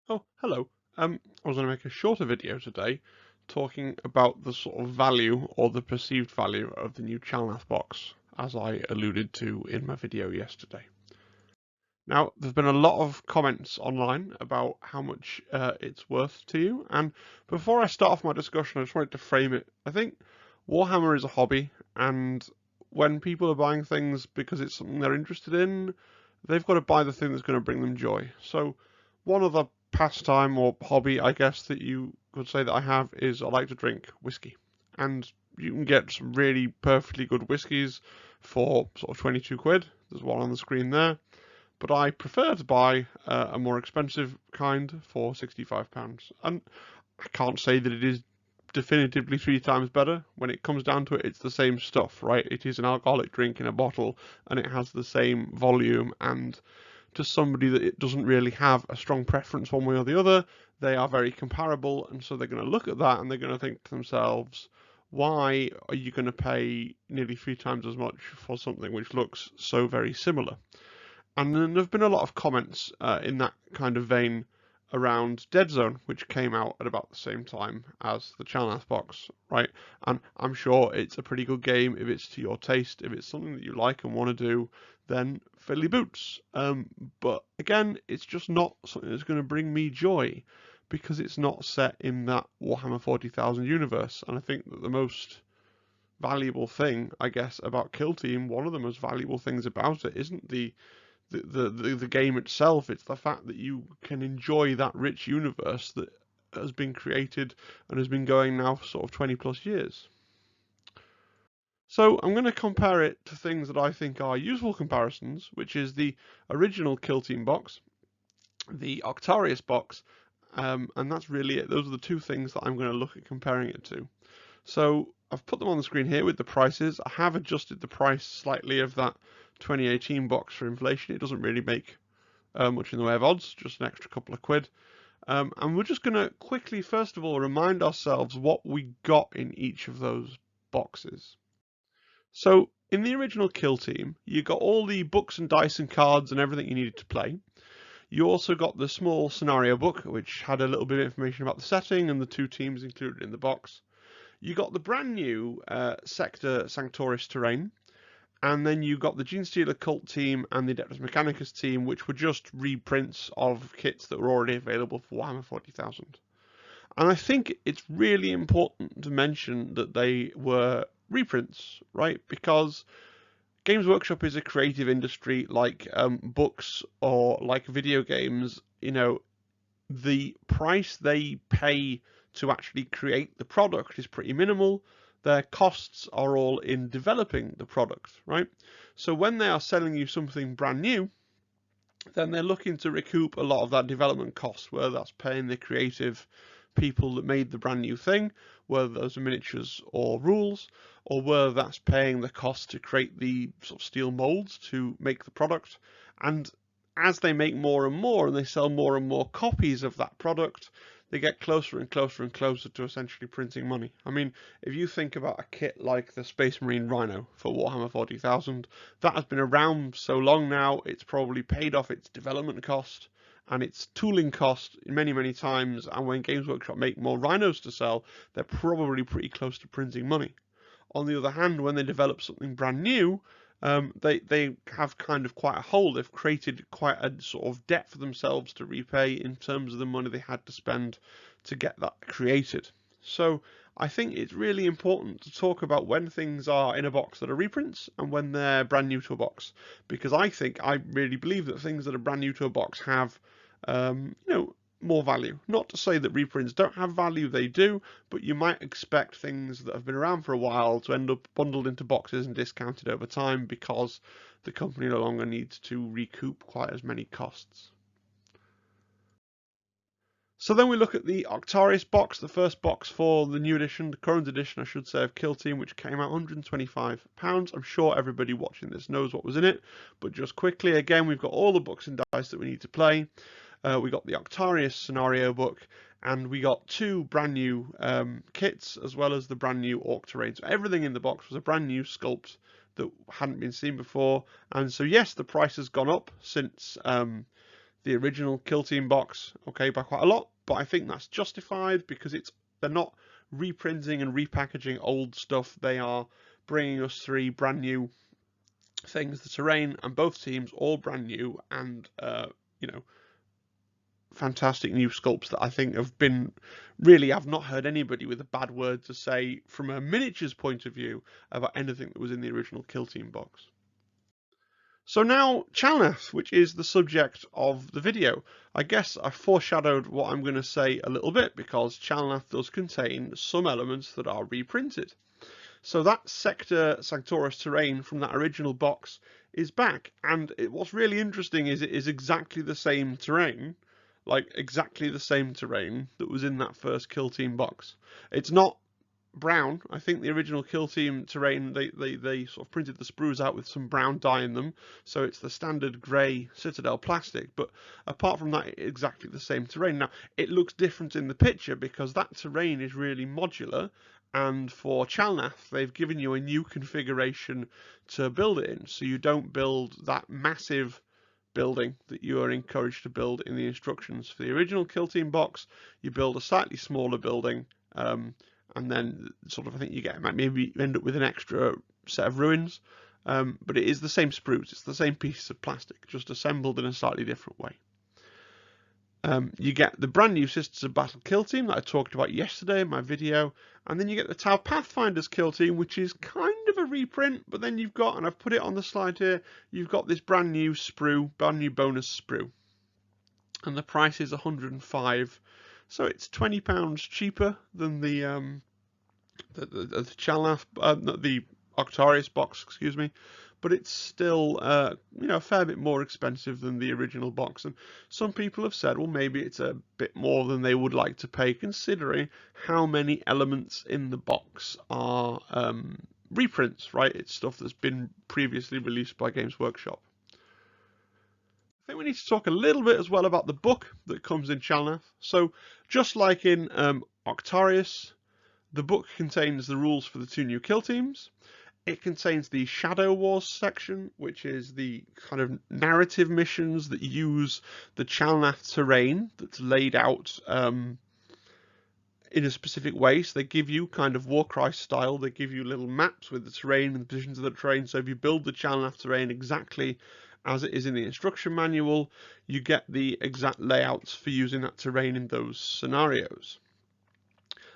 Oh, hello. I was going to make a shorter video today talking about the sort of value or the perceived value of the new Chalnath box, as I alluded to in my video yesterday. Now, there's been a lot of comments online about how much it's worth to you, and before I start off my discussion, I just wanted to frame it. I think Warhammer is a hobby, and when people are buying things because it's something they're interested in, they've got to buy the thing that's going to bring them joy. So, one other pastime or hobby, I guess, that you could say that I have is I like to drink whiskey, and you can get some really perfectly good whiskies for sort of 22 quid. There's one on the screen there, but I prefer to buy a more expensive kind for £65. And I can't say that it is definitively 3 times better. When it comes down to it, it's the same stuff, right? It is an alcoholic drink in a bottle, and it has the same volume. And to somebody that it doesn't really have a strong preference one way or the other, they are very comparable, and so they're going to look at that and they're going to think to themselves, why are you going to pay nearly 3 times as much for something which looks so very similar? And then there have been a lot of comments in that kind of vein around Dead Zone, which came out at about the same time as the Chalnath box, right? And I'm sure it's a pretty good game if it's to your taste, if it's something that you like and want to do, then fiddly boots. But again, it's just not something that's going to bring me joy because it's not set in that Warhammer 40,000 universe. And I think that the most valuable thing, I guess, about Kill Team, one of the most valuable things about it isn't the game itself. It's the fact that you can enjoy that rich universe that has been created and has been going now for sort of 20 plus years. So I'm going to compare it to things that I think are useful comparisons, which is the original Kill Team box, the Octarius box, and that's really it. Those are the two things that I'm going to look at comparing it to. So I've put them on the screen here with the prices. I have adjusted the price slightly of that 2018 box for inflation. It doesn't really make much in the way of odds, just an extra couple of quid. And we're just going to quickly, first of all, remind ourselves what we got in each of those boxes. So in the original Kill Team, you got all the books and dice and cards and everything you needed to play. You also got the small scenario book, which had a little bit of information about the setting and the two teams included in the box. You got the brand new Sector Sanctoris terrain, and then you got the Genestealer Cult team and the Adeptus Mechanicus team, which were just reprints of kits that were already available for Warhammer 40,000. And I think it's really important to mention that they were reprints, right? Because Games Workshop is a creative industry like books or like video games. You know, the price they pay to actually create the product is pretty minimal. Their costs are all in developing the product, right? So when they are selling you something brand new, then they're looking to recoup a lot of that development cost, whether that's paying the creative people that made the brand new thing, whether those are miniatures or rules, or whether that's paying the cost to create the sort of steel molds to make the product. And as they make more and more and they sell more and more copies of that product, they get closer and closer and closer to essentially printing money. I mean, if you think about a kit like the Space Marine Rhino for Warhammer 40,000, that has been around so long now, it's probably paid off its development cost and its tooling cost many, many times. And when Games Workshop make more Rhinos to sell, they're probably pretty close to printing money. On the other hand, when they develop something brand new, they have kind of quite a hole. They've created quite a sort of debt for themselves to repay in terms of the money they had to spend to get that created. So I think it's really important to talk about when things are in a box that are reprints and when they're brand new to a box, because I really believe that things that are brand new to a box have, more value. Not to say that reprints don't have value, they do, but you might expect things that have been around for a while to end up bundled into boxes and discounted over time because the company no longer needs to recoup quite as many costs. So then we look at the Octarius box, the first box for the new edition, the current edition, I should say, of Kill Team, which came out £125. I'm sure everybody watching this knows what was in it, but just quickly, again, we've got all the books and dice that we need to play. We got the Octarius scenario book, and we got two brand new kits, as well as the brand new Orc terrain. So everything in the box was a brand new sculpt that hadn't been seen before. And so yes, the price has gone up since the original Kill Team box, okay, by quite a lot, but I think that's justified because they're not reprinting and repackaging old stuff. They are bringing us 3 brand new things, the terrain, and both teams all brand new, and you know, fantastic new sculpts that I think have been really, I've not heard anybody with a bad word to say from a miniatures point of view about anything that was in the original Kill Team box. So now Chalnath, which is the subject of the video. I guess I foreshadowed what I'm going to say a little bit because Chalnath does contain some elements that are reprinted. So that Sector Sanctoris terrain from that original box is back, and what's really interesting is it is exactly the same terrain, like exactly the same terrain that was in that first Kill Team box. It's not brown. I think the original Kill Team terrain, they sort of printed the sprues out with some brown dye in them, so it's the standard grey Citadel plastic, but apart from that, exactly the same terrain. Now, it looks different in the picture because that terrain is really modular, and for Chalnath, they've given you a new configuration to build it in, so you don't build that massive building that you are encouraged to build in the instructions. For the original Kill Team box, you build a slightly smaller building, and then sort of I think you get maybe end up with an extra set of ruins, but it is the same sprues, it's the same piece of plastic, just assembled in a slightly different way. You get the brand new Sisters of Battle Kill Team that I talked about yesterday in my video, and then you get the Tau Pathfinders Kill Team, which is kind of a reprint, but then you've got, and I've put it on the slide here, you've got this brand new sprue, brand new bonus sprue, and the price is 105, so it's £20 cheaper than the Chalnath, the Octarius box, excuse me, but it's still you know, a fair bit more expensive than the original box. And some people have said, well, maybe it's a bit more than they would like to pay, considering how many elements in the box are reprints, right? It's stuff that's been previously released by Games Workshop. I think we need to talk a little bit as well about the book that comes in Chalnath. So just like in Octarius, the book contains the rules for the 2 new kill teams. It contains the Shadow Wars section, which is the kind of narrative missions that use the Chalnath terrain that's laid out in a specific way. So they give you kind of Warcry style, they give you little maps with the terrain and the positions of the terrain. So if you build the Chalnath terrain exactly as it is in the instruction manual, you get the exact layouts for using that terrain in those scenarios.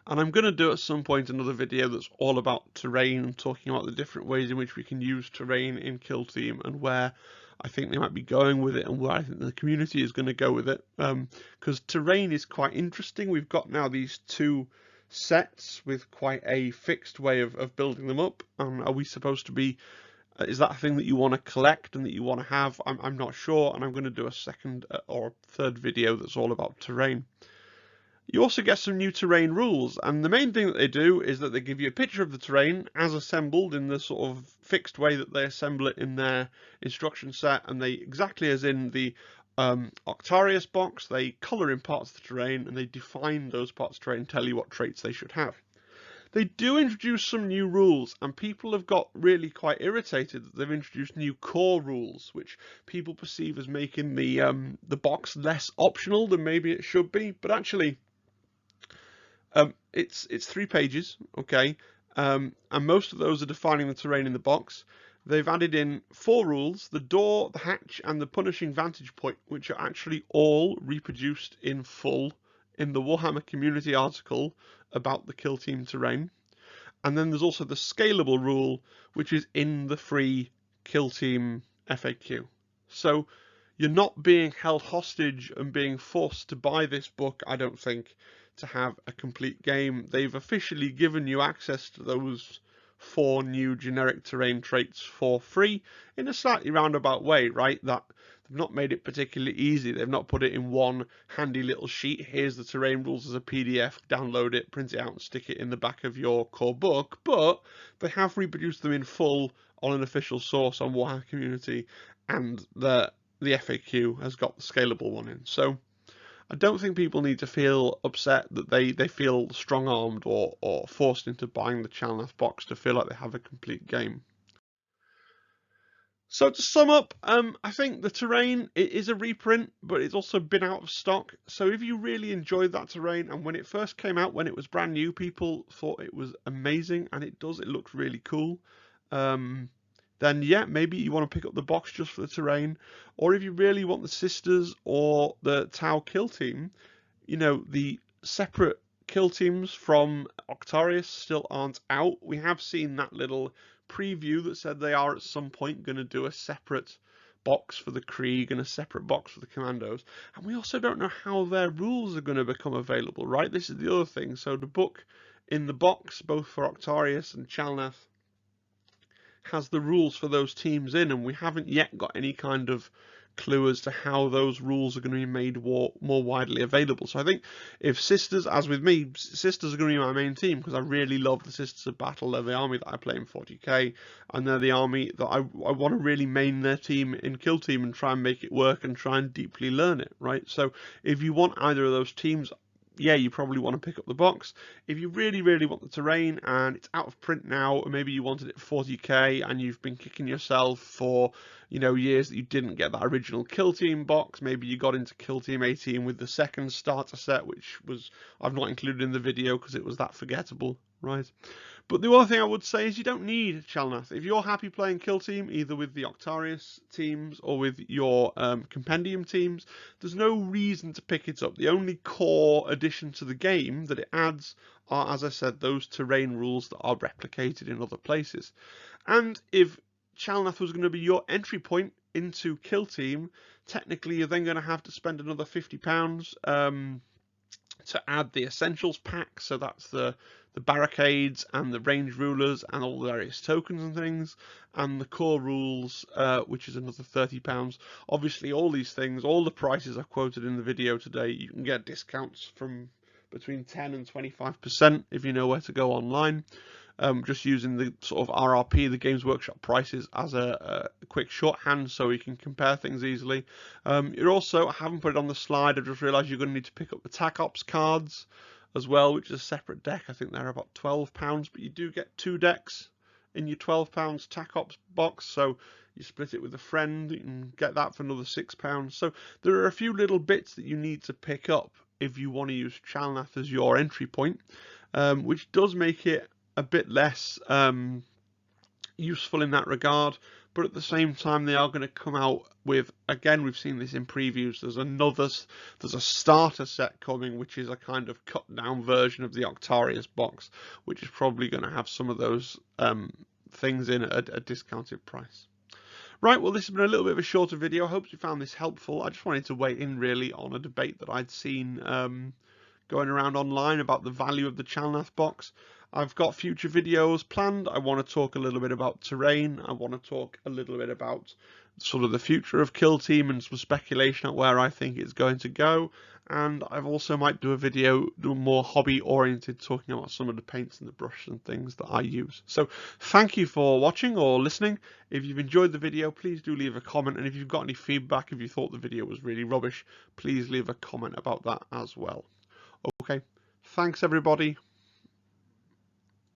And I'm going to do at some point another video that's all about terrain and talking about the different ways in which we can use terrain in Kill Team and where I think they might be going with it and where I think the community is going to go with it. Because terrain is quite interesting. We've got now these 2 sets with quite a fixed way of building them up. Are we supposed to be, is that a thing that you want to collect and that you want to have? I'm not sure, and I'm going to do a second or third video that's all about terrain. You also get some new terrain rules, and the main thing that they do is that they give you a picture of the terrain as assembled in the sort of fixed way that they assemble it in their instruction set, and they, exactly as in the Octarius box, they colour in parts of the terrain and they define those parts of the terrain and tell you what traits they should have. They do introduce some new rules, and people have got really quite irritated that they've introduced new core rules, which people perceive as making the box less optional than maybe it should be, but actually it's 3 pages, okay, and most of those are defining the terrain in the box. They've added in 4 rules: the door, the hatch, and the punishing vantage point, which are actually all reproduced in full in the Warhammer community article about the Kill Team terrain. And then there's also the scalable rule, which is in the free Kill Team FAQ. So you're not being held hostage and being forced to buy this book, I don't think, to have a complete game. They've officially given you access to those 4 new generic terrain traits for free in a slightly roundabout way, right? That they've not made it particularly easy. They've not put it in one handy little sheet. Here's the terrain rules as a PDF, download it, print it out and stick it in the back of your core book, but they have reproduced them in full on an official source on Warhammer Community, and the FAQ has got the scalable one in. So I don't think people need to feel upset that they feel strong-armed or forced into buying the Chalnath box to feel like they have a complete game. So to sum up, I think the terrain, it is a reprint, but it's also been out of stock. So if you really enjoyed that terrain, and when it first came out, when it was brand new, people thought it was amazing, and it looks really cool. Then yeah, maybe you want to pick up the box just for the terrain, or if you really want the sisters or the Tau kill team, you know, the separate kill teams from Octarius still aren't out. We have seen that little preview that said they are at some point going to do a separate box for the Krieg and a separate box for the Commandos. And we also don't know how their rules are going to become available, right? This is the other thing. So the book in the box, both for Octarius and Chalnath, has the rules for those teams in, and we haven't yet got any kind of clue as to how those rules are going to be made more widely available. So I think if Sisters, as with me, Sisters are going to be my main team because I really love the Sisters of Battle. They're the army that I play in 40k, and they're the army that I want to really main their team in Kill Team and try and make it work and try and deeply learn it, right? So if you want either of those teams, yeah, you probably want to pick up the box. If you really, really want the terrain and it's out of print now, or maybe you wanted it 40k and you've been kicking yourself for, you know, years that you didn't get that original Kill Team box. Maybe you got into Kill Team 18 with the second starter set, which was I've not included in the video because it was that forgettable, right? But the other thing I would say is you don't need Chalnath. If you're happy playing Kill Team, either with the Octarius teams or with your Compendium teams, there's no reason to pick it up. The only core addition to the game that it adds are, as I said, those terrain rules that are replicated in other places. And if Chalnath was going to be your entry point into Kill Team, technically you're then going to have to spend another £50 to add the Essentials pack. So that's the barricades and the range rulers and all the various tokens and things, and the core rules, which is another £30. Obviously, all these things, all the prices I've quoted in the video today, you can get discounts from between 10 and 25% if you know where to go online. Just using the sort of RRP, the Games Workshop prices, as a quick shorthand so you can compare things easily. You're also, I haven't put it on the slide, I just realised you're going to need to pick up the TAC Ops cards as well, which is a separate deck. I think they're about £12, but you do get 2 decks in your £12 TAC Ops box, so you split it with a friend, you can get that for another £6. So there are a few little bits that you need to pick up if you want to use Chalnath as your entry point, which does make it a bit less useful in that regard, but at the same time they are going to come out with, again, we've seen this in previews, there's a starter set coming, which is a kind of cut down version of the Octarius box, which is probably going to have some of those things in at a discounted price. Right, well, this has been a little bit of a shorter video. I hope you found this helpful. I just wanted to weigh in really on a debate that I'd seen going around online about the value of the Chalnath box. I've got future videos planned. I want to talk a little bit about terrain. I want to talk a little bit about sort of the future of Kill Team and some speculation on where I think it's going to go. And I've also might do a video more hobby oriented, talking about some of the paints and the brushes and things that I use. So thank you for watching or listening. If you've enjoyed the video, please do leave a comment. And if you've got any feedback, if you thought the video was really rubbish, please leave a comment about that as well. Okay, thanks everybody.